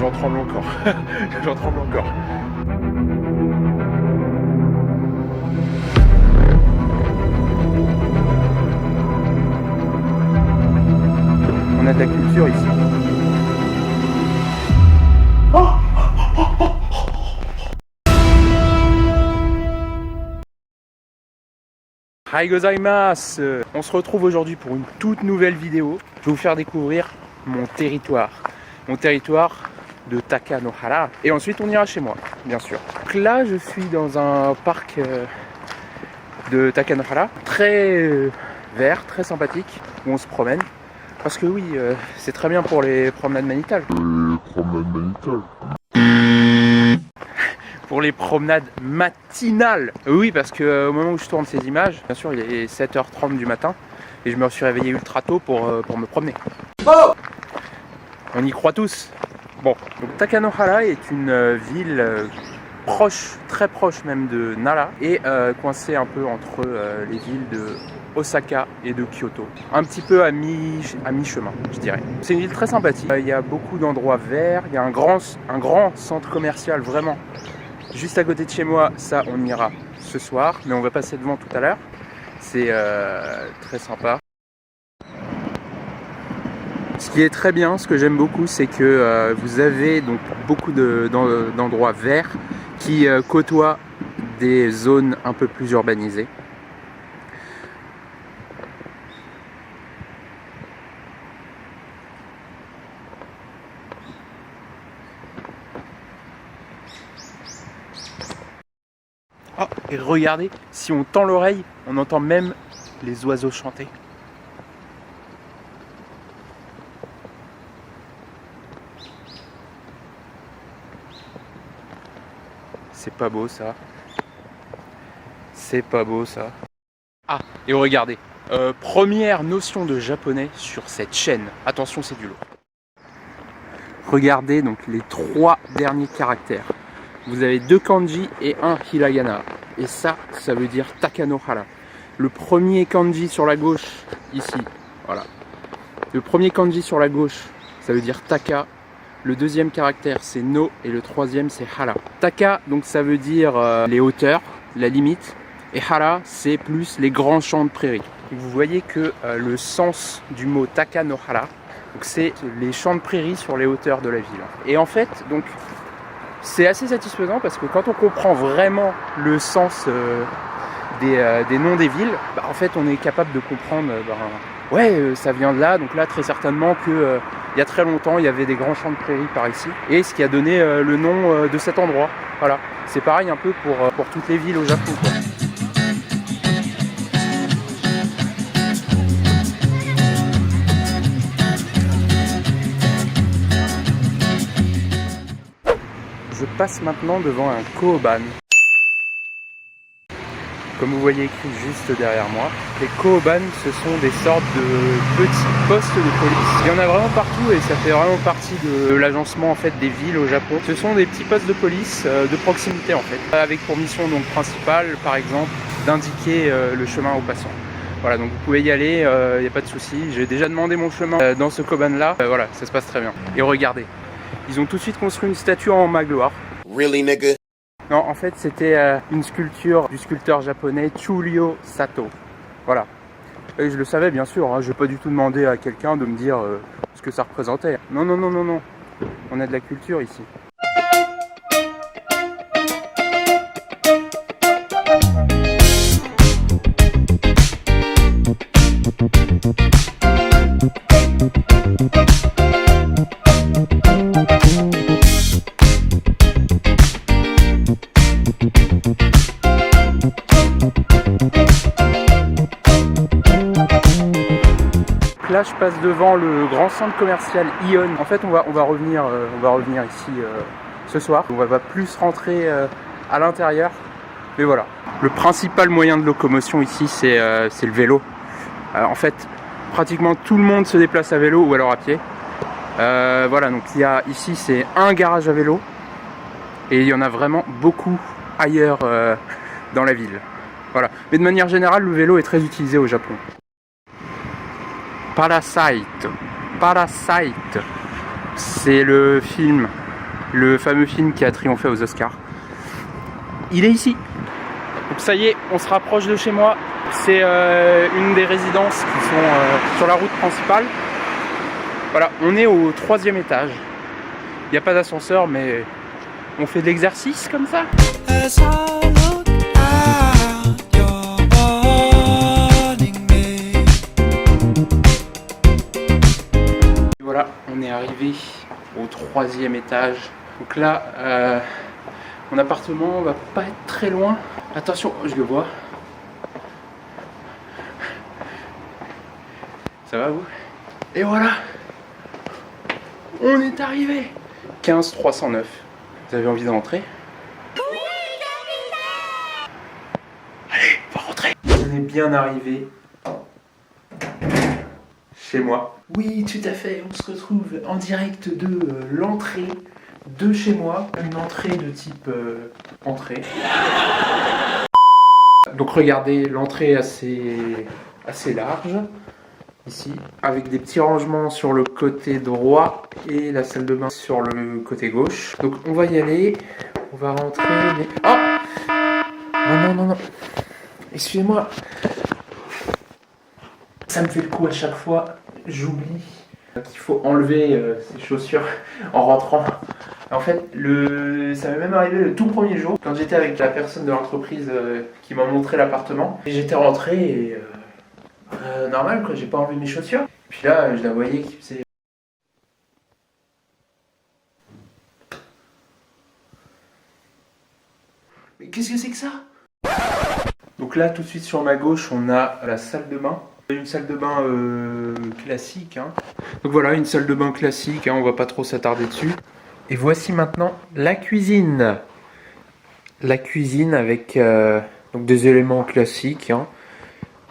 J'en tremble encore. J'en tremble encore. On a de la culture ici. Oh, Hi gozaimasu! On se retrouve aujourd'hui pour une toute nouvelle vidéo. Je vais vous faire découvrir mon territoire. Mon territoire de Takanohara. Et ensuite on ira chez moi, bien sûr. Donc là je suis dans un parc de Takanohara. Très vert, très sympathique, où on se promène. Parce que oui, c'est très bien pour les promenades matinales. Pour les promenades matinales. Oui, parce que au moment où je tourne ces images, bien sûr, il est 7h30 du matin et je me suis réveillé ultra tôt pour me promener. Oh, on y croit tous. Bon, donc Takanohara est une ville proche, très proche même de Nara et coincée un peu entre les villes de Osaka et de Kyoto. Un petit peu à mi-chemin, je dirais. C'est une ville très sympathique. Il y a beaucoup d'endroits verts, il y a un grand centre commercial vraiment. Juste à côté de chez moi, ça on ira ce soir, mais on va passer devant tout à l'heure. C'est très sympa. Ce qui est très bien, ce que j'aime beaucoup, c'est que vous avez donc beaucoup d'endroits verts qui côtoient des zones un peu plus urbanisées. Oh, et regardez, si on tend l'oreille, on entend même les oiseaux chanter. C'est pas beau ça. C'est pas beau ça. Ah, et regardez, première notion de japonais sur cette chaîne. Attention, c'est du lourd. Regardez donc les 3 derniers caractères. Vous avez 2 kanji et 1 hiragana. Et ça veut dire Takanohara. Le premier kanji sur la gauche, ici, voilà. Le premier kanji sur la gauche, ça veut dire Taka. Le deuxième caractère, c'est No. Et le troisième, c'est Hara. Taka, donc ça veut dire les hauteurs, la limite. Et Hara, c'est plus les grands champs de prairies. Donc vous voyez que le sens du mot Takanohara, c'est les champs de prairies sur les hauteurs de la ville. Et en fait, donc, c'est assez satisfaisant parce que quand on comprend vraiment le sens des noms des villes, bah, en fait on est capable de comprendre, ça vient de là, donc là très certainement que il y a très longtemps il y avait des grands champs de prairies par ici, et ce qui a donné le nom de cet endroit. Voilà, c'est pareil un peu pour toutes les villes au Japon, quoi. Je passe maintenant devant un Kohoban. Comme vous voyez écrit juste derrière moi. Les Kohoban, ce sont des sortes de petits postes de police. Il y en a vraiment partout et ça fait vraiment partie de l'agencement en fait des villes au Japon. Ce sont des petits postes de police de proximité en fait, avec pour mission donc principale par exemple d'indiquer le chemin aux passants. Voilà, donc vous pouvez y aller, il n'y a pas de souci. J'ai déjà demandé mon chemin dans ce Kohoban là. Voilà, ça se passe très bien. Et regardez, ils ont tout de suite construit une statue en ma gloire. Really, nigga? Non, en fait, c'était une sculpture du sculpteur japonais Churio Sato. Voilà. Et je le savais, bien sûr. Hein, je n'ai pas du tout demandé à quelqu'un de me dire ce que ça représentait. Non, non, non, non, non. On a de la culture ici. Là, je passe devant le grand centre commercial Ion. En fait, on va revenir ici ce soir. On va plus rentrer à l'intérieur. Mais voilà. Le principal moyen de locomotion ici, c'est le vélo. En fait, pratiquement tout le monde se déplace à vélo ou alors à pied. Voilà, donc il y a ici, c'est un garage à vélo. Et il y en a vraiment beaucoup ailleurs dans la ville. Voilà. Mais de manière générale, le vélo est très utilisé au Japon. Parasite. C'est le film le fameux film qui a triomphé aux Oscars. Il est ici. Donc ça y est, on se rapproche de chez moi. C'est une des résidences qui sont sur la route principale. Voilà, on est au 3e étage. Il n'y a pas d'ascenseur, mais on fait de l'exercice comme ça. Voilà, on est arrivé au 3e étage. Donc là, mon appartement va pas être très loin. Attention, je le vois. Ça va vous? Et voilà, on est arrivé. 15 309. Vous avez envie d'entrer? Oui, allez, on va rentrer. On est bien arrivé chez moi. Oui, tout à fait. On se retrouve en direct de l'entrée de chez moi. Une entrée de type entrée. Donc regardez, l'entrée assez large. Ici, avec des petits rangements sur le côté droit et la salle de bain sur le côté gauche. Donc on va y aller, on va rentrer, mais... Oh, non, non, non, non. Excusez-moi. Ça me fait le coup à chaque fois, j'oublie qu'il faut enlever ses chaussures en rentrant. En fait, ça m'est même arrivé le tout premier jour, quand j'étais avec la personne de l'entreprise qui m'a montré l'appartement. Et j'étais rentré et... normal quoi, j'ai pas enlevé mes chaussures. Puis là, je la voyais qui faisait... Mais qu'est-ce que c'est que ça? Donc là, tout de suite sur ma gauche, on a la salle de bain. Une salle de bain classique. Hein. Donc voilà, une salle de bain classique, hein, on va pas trop s'attarder dessus. Et voici maintenant la cuisine. La cuisine avec donc des éléments classiques. Hein.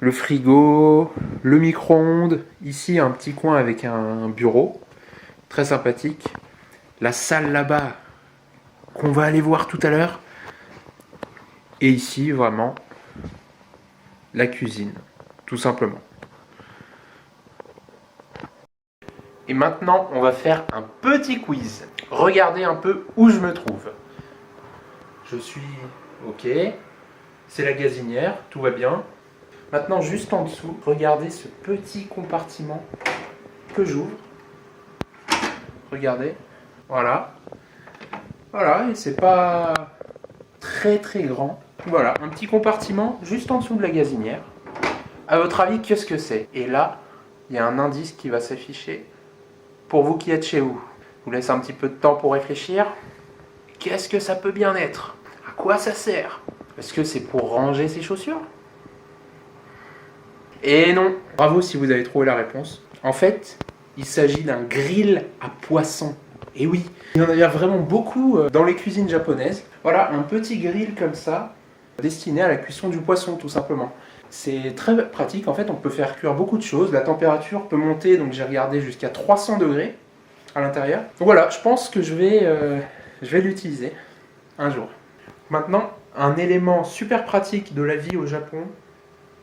Le frigo, le micro-ondes, ici un petit coin avec un bureau, très sympathique. La salle là-bas, qu'on va aller voir tout à l'heure. Et ici, vraiment, la cuisine, tout simplement. Et maintenant, on va faire un petit quiz. Regardez un peu où je me trouve. Je suis OK, c'est la gazinière, tout va bien. Maintenant, juste en dessous, regardez ce petit compartiment que j'ouvre. Regardez, voilà. Voilà, et c'est pas très très grand. Voilà, un petit compartiment juste en dessous de la gazinière. À votre avis, qu'est-ce que c'est? Et là, il y a un indice qui va s'afficher pour vous qui êtes chez vous. Je vous laisse un petit peu de temps pour réfléchir. Qu'est-ce que ça peut bien être? À quoi ça sert? Est-ce que c'est pour ranger ses chaussures? Et non, bravo si vous avez trouvé la réponse. En fait, il s'agit d'un grill à poisson. Et oui, il y en a vraiment beaucoup dans les cuisines japonaises. Voilà, un petit grill comme ça, destiné à la cuisson du poisson tout simplement. C'est très pratique, en fait on peut faire cuire beaucoup de choses. La température peut monter, donc j'ai regardé jusqu'à 300 degrés à l'intérieur. Donc voilà, je pense que je vais l'utiliser un jour. Maintenant, un élément super pratique de la vie au Japon,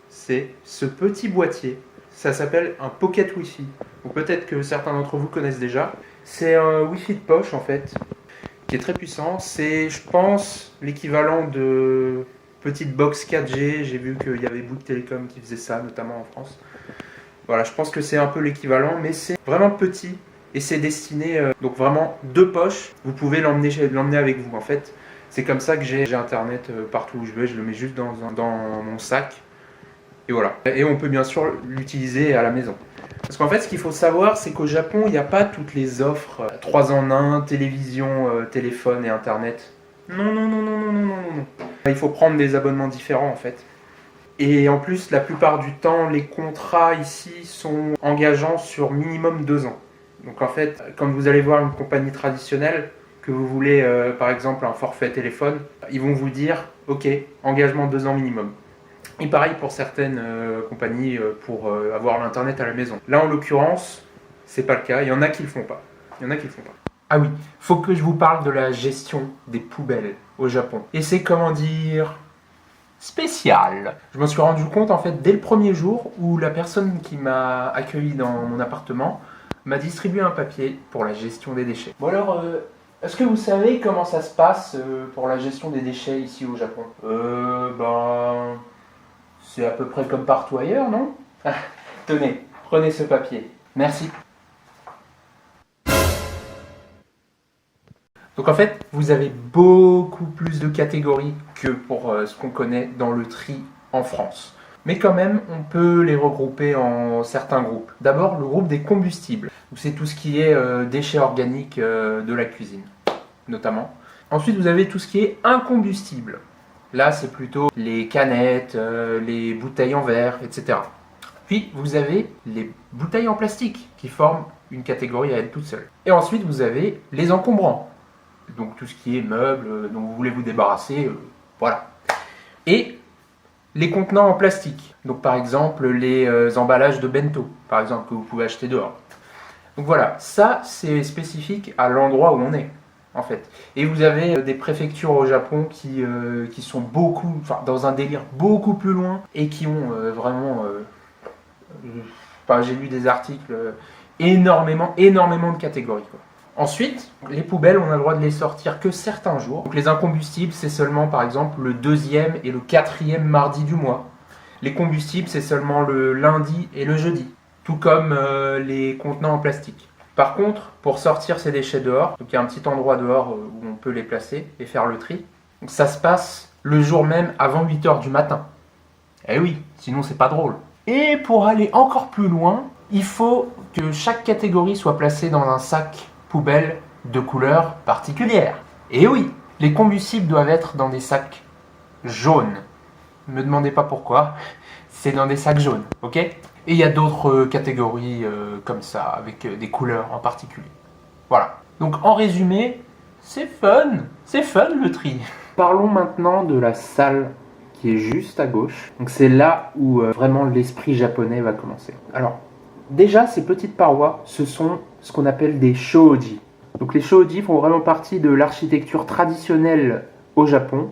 c'est ce petit boîtier. Ça s'appelle un pocket Wi-Fi. Ou peut-être que certains d'entre vous connaissent déjà. C'est un Wi-Fi de poche en fait, qui est très puissant. C'est, je pense, l'équivalent de petite box 4G. J'ai vu qu'il y avait Bouygues Télécom qui faisait ça, notamment en France. Voilà, je pense que c'est un peu l'équivalent, mais c'est vraiment petit. Et c'est destiné, donc vraiment deux poches. Vous pouvez l'emmener avec vous en fait. C'est comme ça que j'ai internet partout où je vais. Je le mets juste dans mon sac. Et voilà. Et on peut bien sûr l'utiliser à la maison. Parce qu'en fait, ce qu'il faut savoir, c'est qu'au Japon, il n'y a pas toutes les offres 3 en 1, télévision, téléphone et internet. Non, non, non, non, non, non, non, non. Il faut prendre des abonnements différents en fait. Et en plus, la plupart du temps, les contrats ici sont engageants sur minimum 2 ans. Donc en fait, quand vous allez voir une compagnie traditionnelle, que vous voulez par exemple un forfait téléphone, ils vont vous dire, ok, engagement 2 ans minimum. Et pareil pour certaines compagnies pour avoir l'internet à la maison. Là en l'occurrence, c'est pas le cas, il y en a qui le font pas. Il y en a qui le font pas. Ah oui, faut que je vous parle de la gestion des poubelles au Japon. Et c'est comment dire spécial. Je me suis rendu compte en fait dès le premier jour où la personne qui m'a accueilli dans mon appartement m'a distribué un papier pour la gestion des déchets. Bon alors, Est-ce que vous savez comment ça se passe pour la gestion des déchets ici au Japon? C'est à peu près comme partout ailleurs, non? Ah, tenez, prenez ce papier. Merci. Donc en fait, vous avez beaucoup plus de catégories que pour ce qu'on connaît dans le tri en France. Mais quand même, on peut les regrouper en certains groupes. D'abord, le groupe des combustibles. C'est tout ce qui est déchets organiques de la cuisine, notamment. Ensuite, vous avez tout ce qui est incombustible. Là, c'est plutôt les canettes, les bouteilles en verre, etc. Puis, vous avez les bouteilles en plastique, qui forment une catégorie à elles toutes seules. Et ensuite, vous avez les encombrants. Donc tout ce qui est meubles dont vous voulez vous débarrasser, voilà. Et les contenants en plastique. Donc par exemple les emballages de bento, par exemple, que vous pouvez acheter dehors. Donc voilà, ça c'est spécifique à l'endroit où on est, en fait. Et vous avez des préfectures au Japon qui sont beaucoup, enfin dans un délire beaucoup plus loin et qui ont vraiment, j'ai lu des articles, énormément de catégories, quoi. Ensuite, les poubelles, on a le droit de les sortir que certains jours. Donc les incombustibles, c'est seulement par exemple le 2e et le 4e mardi du mois. Les combustibles, c'est seulement le lundi et le jeudi. Tout comme les contenants en plastique. Par contre, pour sortir ces déchets dehors, donc il y a un petit endroit dehors où on peut les placer et faire le tri. Donc ça se passe le jour même avant 8h du matin. Eh oui, sinon c'est pas drôle. Et pour aller encore plus loin, il faut que chaque catégorie soit placée dans un sac poubelle de couleur particulière. Et oui, les combustibles doivent être dans des sacs jaunes. Ne me demandez pas pourquoi, c'est dans des sacs jaunes, ok? Et il y a d'autres catégories comme ça, avec des couleurs en particulier. Voilà. Donc en résumé, c'est fun le tri. Parlons maintenant de la salle qui est juste à gauche. Donc c'est là où vraiment l'esprit japonais va commencer. Alors, déjà, ces petites parois, ce sont ce qu'on appelle des shoji. Donc les shoji font vraiment partie de l'architecture traditionnelle au Japon.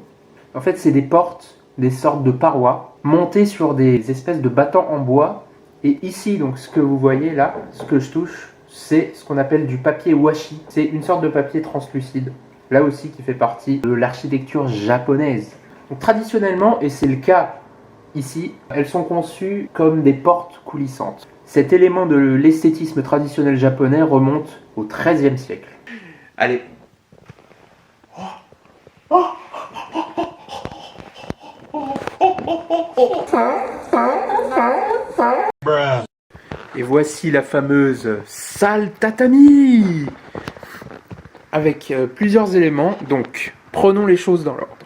En fait, c'est des portes, des sortes de parois, montées sur des espèces de battants en bois. Et ici, donc ce que vous voyez là, ce que je touche, c'est ce qu'on appelle du papier washi. C'est une sorte de papier translucide, là aussi qui fait partie de l'architecture japonaise. Donc traditionnellement, et c'est le cas ici, elles sont conçues comme des portes coulissantes. Cet élément de l'esthétisme traditionnel japonais remonte au XIIIe siècle. Allez. Et voici la fameuse salle tatami avec plusieurs éléments. Donc, prenons les choses dans l'ordre.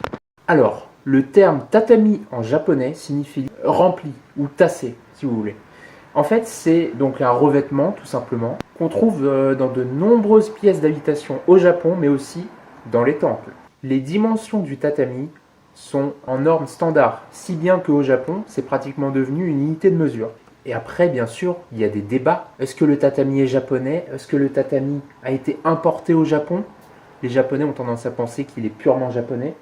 Alors, le terme tatami en japonais signifie rempli ou tassé, si vous voulez. En fait, c'est donc un revêtement, tout simplement, qu'on trouve dans de nombreuses pièces d'habitation au Japon, mais aussi dans les temples. Les dimensions du tatami sont en normes standards, si bien qu'au Japon, c'est pratiquement devenu une unité de mesure. Et après, bien sûr, il y a des débats. Est-ce que le tatami est japonais? Est-ce que le tatami a été importé au Japon? Les Japonais ont tendance à penser qu'il est purement japonais.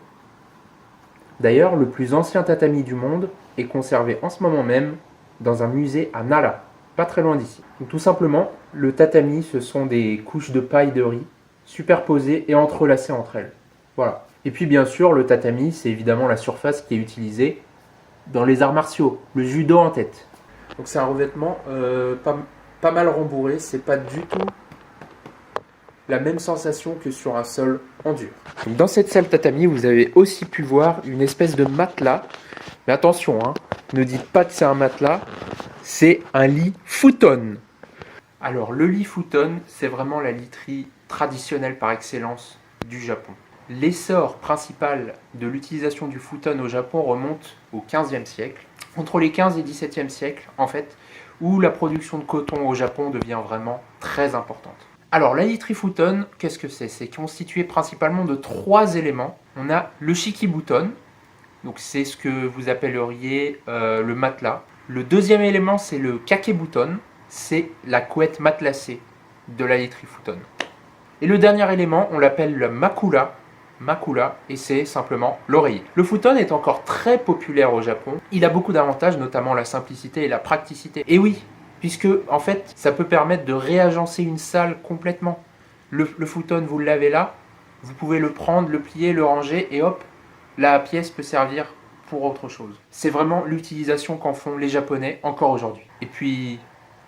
D'ailleurs, le plus ancien tatami du monde est conservé en ce moment même dans un musée à Nara, pas très loin d'ici. Donc tout simplement, le tatami, ce sont des couches de paille de riz superposées et entrelacées entre elles. Voilà. Et puis bien sûr, le tatami, c'est évidemment la surface qui est utilisée dans les arts martiaux, le judo en tête. Donc c'est un revêtement pas mal rembourré, c'est pas du tout la même sensation que sur un sol en dur. Donc dans cette salle tatami, vous avez aussi pu voir une espèce de matelas. Mais attention, hein, ne dites pas que c'est un matelas, c'est un lit futon. Alors le lit futon, c'est vraiment la literie traditionnelle par excellence du Japon. L'essor principal de l'utilisation du futon au Japon remonte au XVe siècle, entre les 15 et 17e siècles en fait, où la production de coton au Japon devient vraiment très importante. Alors la literie futon, qu'est-ce que c'est? C'est constitué principalement de 3 éléments. On a le shikibuton, donc c'est ce que vous appelleriez le matelas. Le deuxième élément, c'est le kakebuton, c'est la couette matelassée de la literie futon. Et le dernier élément, on l'appelle le makura, et c'est simplement l'oreiller. Le futon est encore très populaire au Japon. Il a beaucoup d'avantages, notamment la simplicité et la praticité. Et oui, puisque en fait, ça peut permettre de réagencer une salle complètement. Le futon, vous l'avez là, vous pouvez le prendre, le plier, le ranger et hop, la pièce peut servir pour autre chose. C'est vraiment l'utilisation qu'en font les Japonais encore aujourd'hui. Et puis,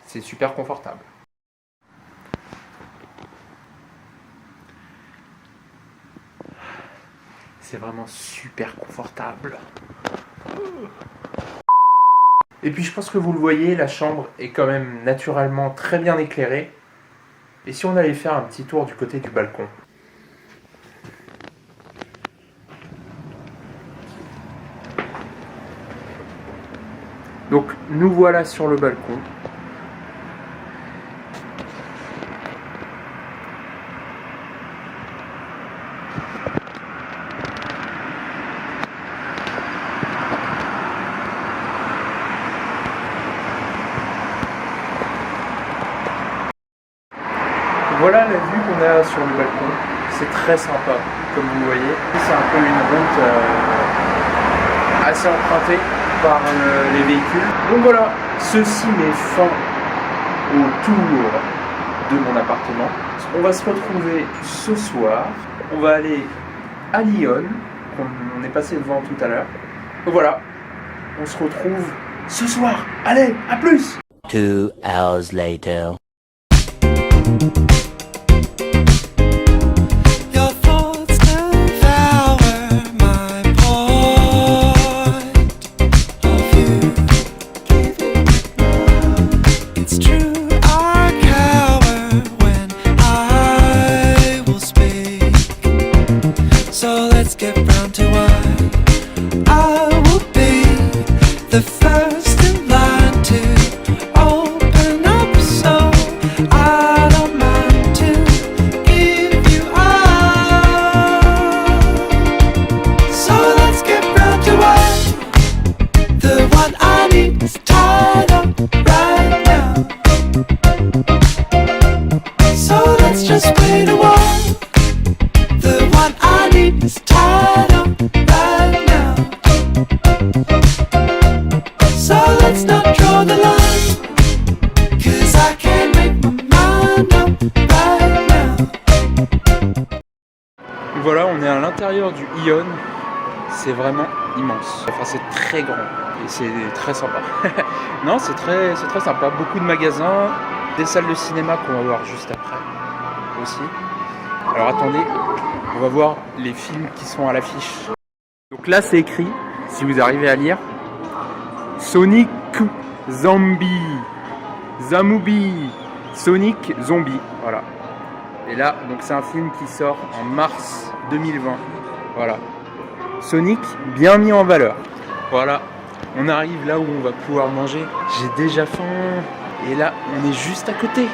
c'est super confortable. C'est vraiment super confortable. Et puis je pense que vous le voyez, la chambre est quand même naturellement très bien éclairée. Et si on allait faire un petit tour du côté du balcon? Donc nous voilà sur le balcon. Voilà la vue qu'on a sur le balcon. C'est très sympa, comme vous voyez. C'est un peu une route assez empruntée par les véhicules. Donc voilà, ceci met fin au tour de mon appartement. On va se retrouver ce soir. On va aller à Lyon. On est passé devant tout à l'heure. Voilà, on se retrouve ce soir. Allez, à plus! 2 hours later. Your thoughts devour my point of view. It's true, I cower when I will speak. So let's get round to why I will be the first in line to open up, so I don't mind to give you up. So let's get round to why the one I need is tied up right now. So let's just wait a while. The one I need is tied up right now. So let's not draw the line, 'cause I can't make my mind up right now. Voilà, on est à l'intérieur du Ion. C'est vraiment immense. Enfin, c'est très grand et c'est très sympa. Non, c'est très sympa. Beaucoup de magasins, des salles de cinéma qu'on va voir juste après aussi. Alors attendez, on va voir les films qui sont à l'affiche. Donc là, c'est écrit, si vous arrivez à lire, Sonic Zombie, Zamubi, Sonic Zombie. Voilà. Et là, donc c'est un film qui sort en mars 2020. Voilà. Sonic bien mis en valeur. Voilà. On arrive là où on va pouvoir manger. J'ai déjà faim. Et là, on est juste à côté.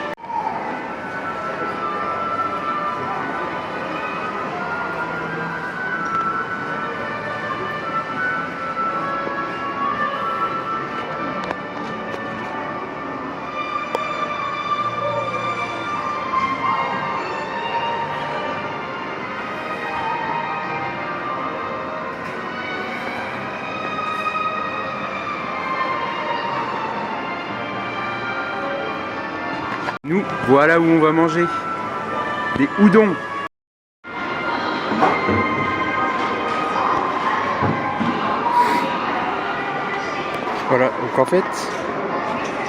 Nous, voilà où on va manger. Des udon. Voilà, donc en fait,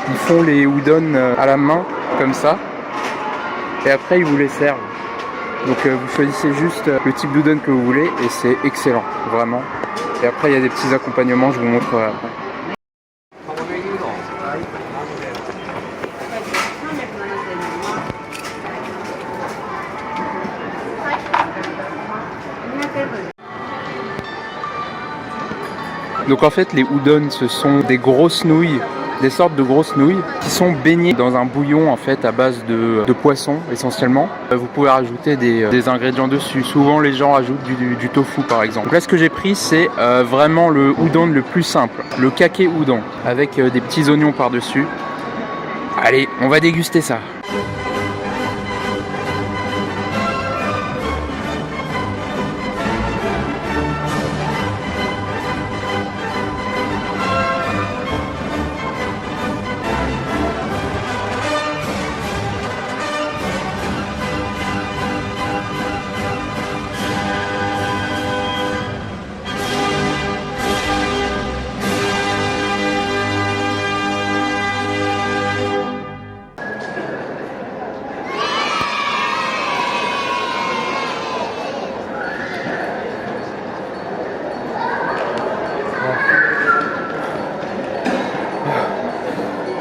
ils font les udon à la main, comme ça. Et après, ils vous les servent. Donc vous choisissez juste le type d'udon que vous voulez et c'est excellent, vraiment. Et après, il y a des petits accompagnements, je vous montrerai après. Donc en fait les udon ce sont des grosses nouilles, des sortes de grosses nouilles qui sont baignées dans un bouillon en fait à base de poisson essentiellement. Vous pouvez rajouter des ingrédients dessus, souvent les gens rajoutent du tofu par exemple. Donc là ce que j'ai pris c'est vraiment le udon le plus simple, le kake udon avec des petits oignons par dessus. Allez, on va déguster ça.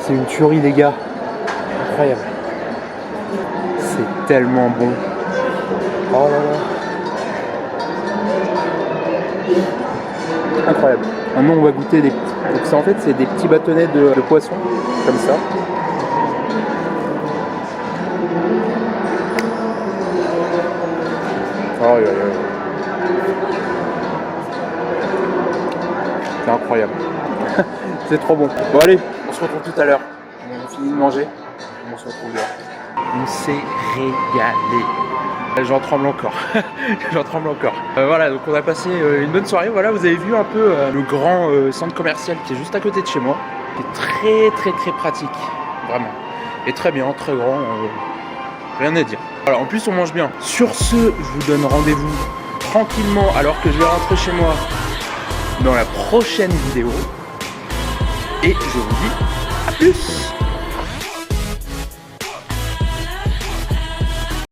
c'est une tuerie les gars. Incroyable. C'est tellement bon. Oh là là. Incroyable. Maintenant on va goûter des... Donc ça en fait c'est des petits bâtonnets de poisson. Comme ça. Oh là là. C'est incroyable. C'est trop bon. Bon allez, on se retrouve tout à l'heure. On a fini de manger. On se retrouve là. On s'est régalé. J'en tremble encore. J'en tremble encore. Voilà, donc on a passé une bonne soirée. Voilà, vous avez vu un peu le grand centre commercial qui est juste à côté de chez moi. Qui est très très très pratique. Vraiment. Et très bien, très grand. Rien à dire. Voilà, en plus on mange bien. Sur ce, je vous donne rendez-vous tranquillement alors que je vais rentrer chez moi dans la prochaine vidéo. Et je vous dis à plus.